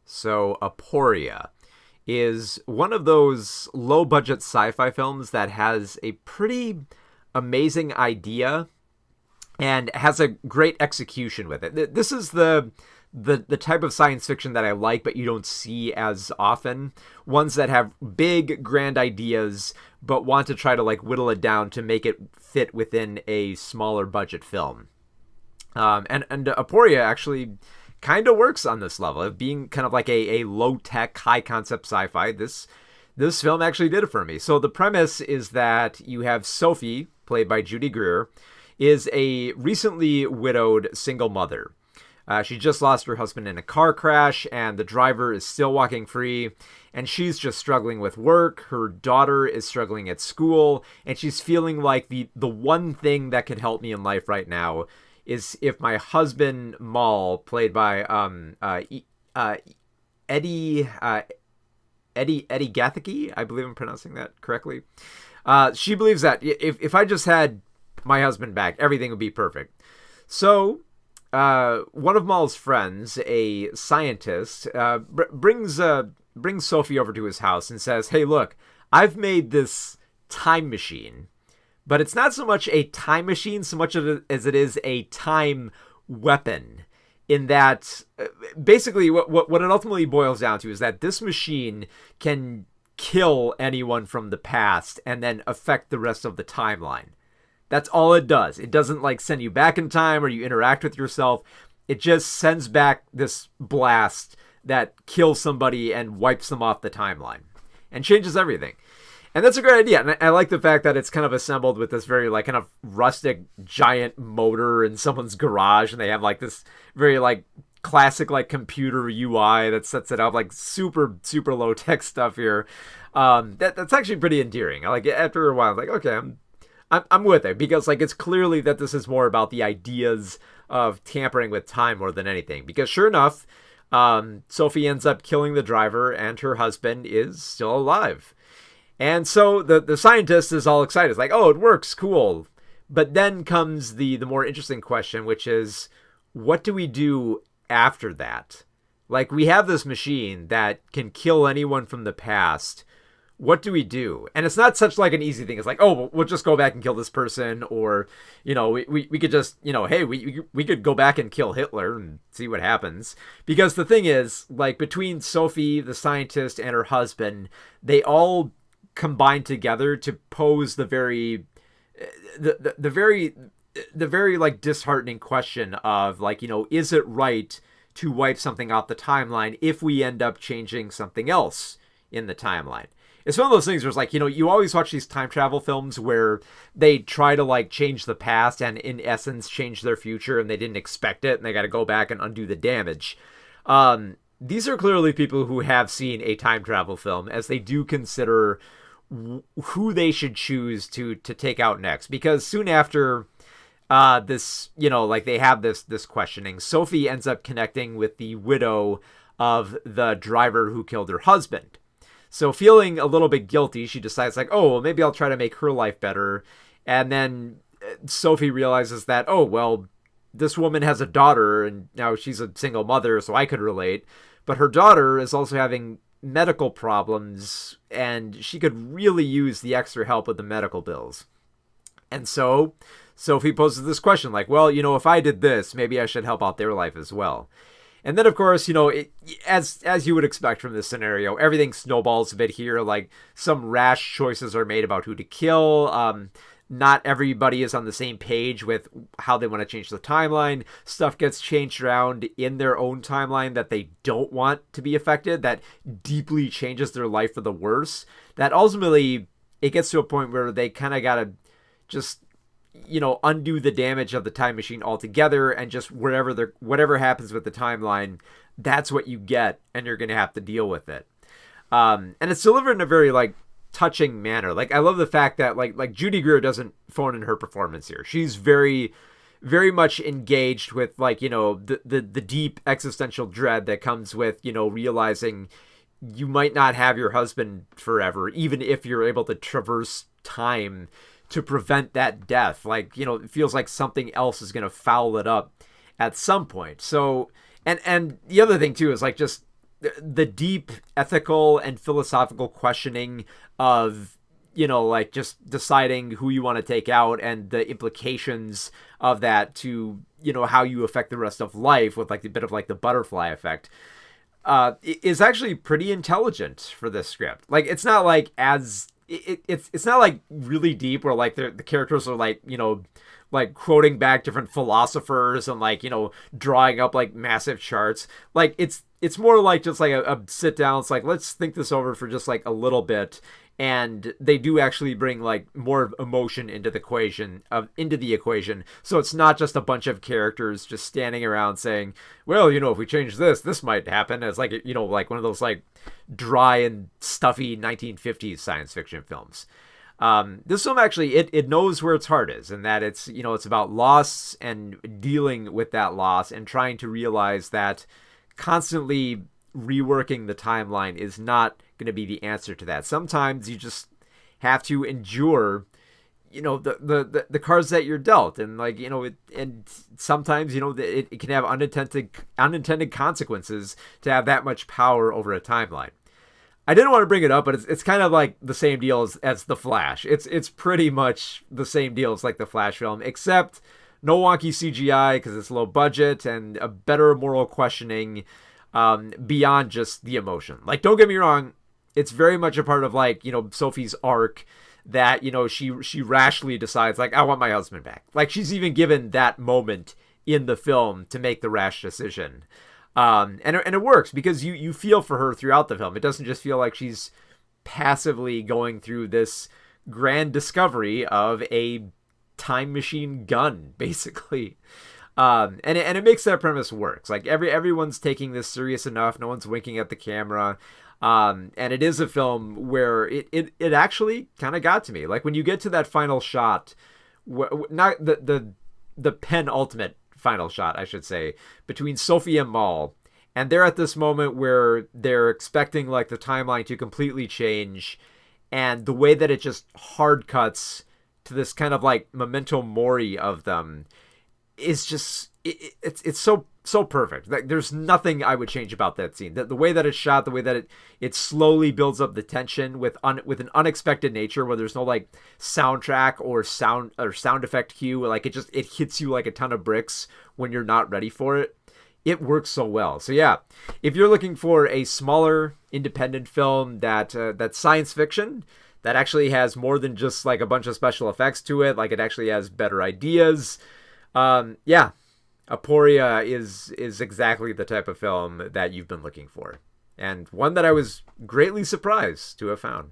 So, Aporia is one of those low budget sci fi films that has a pretty amazing idea and has a great execution with it. This is the type of science fiction that I like, but you don't see as often. Ones that have big, grand ideas, but want to try to like whittle it down to make it fit within a smaller budget film. And Aporia actually kind of works on this level of being kind of like a low tech, high concept sci-fi. This film actually did it for me. So the premise is that you have Sophie, played by Judy Greer, is a recently widowed single mother. She just lost her husband in a car crash, and the driver is still walking free, and she's just struggling with work. Her daughter is struggling at school, and she's feeling like the one thing that could help me in life right now is if my husband Mal, played by Eddie Eddie Gathicki, I believe I'm pronouncing that correctly. She believes that if I just had my husband back, everything would be perfect. So one of Mal's friends, a scientist, brings Sophie over to his house and says, "Hey, look, I've made this time machine, but it's not so much a time machine so much as it is a time weapon." In that, basically, what it ultimately boils down to is that this machine can kill anyone from the past and then affect the rest of the timeline. That's all it does. It doesn't like send you back in time or you interact with yourself. It just sends back this blast that kills somebody and wipes them off the timeline and changes everything. And that's a great idea. And I like the fact that it's kind of assembled with this very like kind of rustic giant motor in someone's garage. And they have like this very like classic like computer UI that sets it up, like super, super low tech stuff here. That's actually pretty endearing. I like it. After a while, I'm like, okay, I'm with it, because like it's clearly that this is more about the ideas of tampering with time more than anything. Because sure enough, Sophie ends up killing the driver and her husband is still alive. And so the scientist is all excited. It's like, oh, it works, cool. But then comes the more interesting question, which is, what do we do after that? Like, we have this machine that can kill anyone from the past. What do we do? And it's not such like an easy thing. It's like, oh, we'll just go back and kill this person. Or, you know, we could just, you know, hey, we could go back and kill Hitler and see what happens. Because the thing is, like, between Sophie, the scientist, and her husband, they all combined together to pose the very like disheartening question of like, you know, is it right to wipe something off the timeline if we end up changing something else in the timeline? It's one of those things where it's like, you know, you always watch these time travel films where they try to like change the past and in essence change their future, and they didn't expect it and they got to go back and undo the damage. These are clearly people who have seen a time travel film, as they do consider who they should choose to take out next. Because soon after this, you know, like they have this questioning, Sophie ends up connecting with the widow of the driver who killed her husband. So feeling a little bit guilty, she decides like, oh, well, maybe I'll try to make her life better. And then Sophie realizes that, oh, well, this woman has a daughter and now she's a single mother, so I could relate. But her daughter is also having medical problems, and she could really use the extra help with the medical bills. And so Sophie poses this question like, well, you know, if I did this, maybe I should help out their life as well. And then, of course, you know, as you would expect from this scenario, everything snowballs a bit here. Like, some rash choices are made about who to kill. Not everybody is on the same page with how they want to change the timeline. Stuff gets changed around in their own timeline that they don't want to be affected, that deeply changes their life for the worse. That ultimately, it gets to a point where they kind of got to just, you know, undo the damage of the time machine altogether, and just whatever happens with the timeline, that's what you get, and you're going to have to deal with it. And it's delivered in a very, like, touching manner. Like, I love the fact that like Judy Greer doesn't phone in her performance here. She's very, very much engaged with, like, you know, the deep existential dread that comes with, you know, realizing you might not have your husband forever, even if you're able to traverse time to prevent that death. Like, you know, it feels like something else is going to foul it up at some point. So, and the other thing too is like, just the deep ethical and philosophical questioning of, like just deciding who you want to take out and the implications of that to, how you affect the rest of life with like a bit of like the butterfly effect, is actually pretty intelligent for this script. Like, it's not like it's not like really deep where like the characters are like, like quoting back different philosophers and like, drawing up like massive charts. Like, it's more like just like a sit down. It's like, let's think this over for just like a little bit. And they do actually bring like more emotion into the equation. So it's not just a bunch of characters just standing around saying, well, if we change this might happen. It's like, like one of those like dry and stuffy 1950s science fiction films. This film actually, it knows where its heart is, and that it's, it's about loss and dealing with that loss and trying to realize that constantly reworking the timeline is not going to be the answer to that. Sometimes you just have to endure, the cards that you're dealt, and like, and sometimes, it can have unintended consequences to have that much power over a timeline. I didn't want to bring it up, but it's kind of like the same deal as The Flash. It's pretty much the same deal as like the Flash film, except no wonky CGI because it's low budget, and a better moral questioning beyond just the emotion. Like, don't get me wrong, it's very much a part of like, Sophie's arc that, she rashly decides like, I want my husband back. Like, she's even given that moment in the film to make the rash decision. And it works because you feel for her throughout the film. It doesn't just feel like she's passively going through this grand discovery of a time machine gun, basically. And it makes that premise work. It's like everyone's taking this serious enough. No one's winking at the camera. And it is a film where it actually kind of got to me. Like, when you get to that final shot, not the penultimate final shot, I should say, between Sophie and Maul, and they're at this moment where they're expecting like the timeline to completely change, and the way that it just hard cuts to this kind of like memento mori of them is just it's so perfect. Like, there's nothing I would change about that scene. The way that it's shot, the way that it slowly builds up the tension with an unexpected nature, where there's no like soundtrack or sound effect cue. Like, it hits you like a ton of bricks when you're not ready for it. It works so well. So yeah, if you're looking for a smaller independent film that's science fiction that actually has more than just like a bunch of special effects to it, like it actually has better ideas, yeah, Aporia is exactly the type of film that you've been looking for, and one that I was greatly surprised to have found.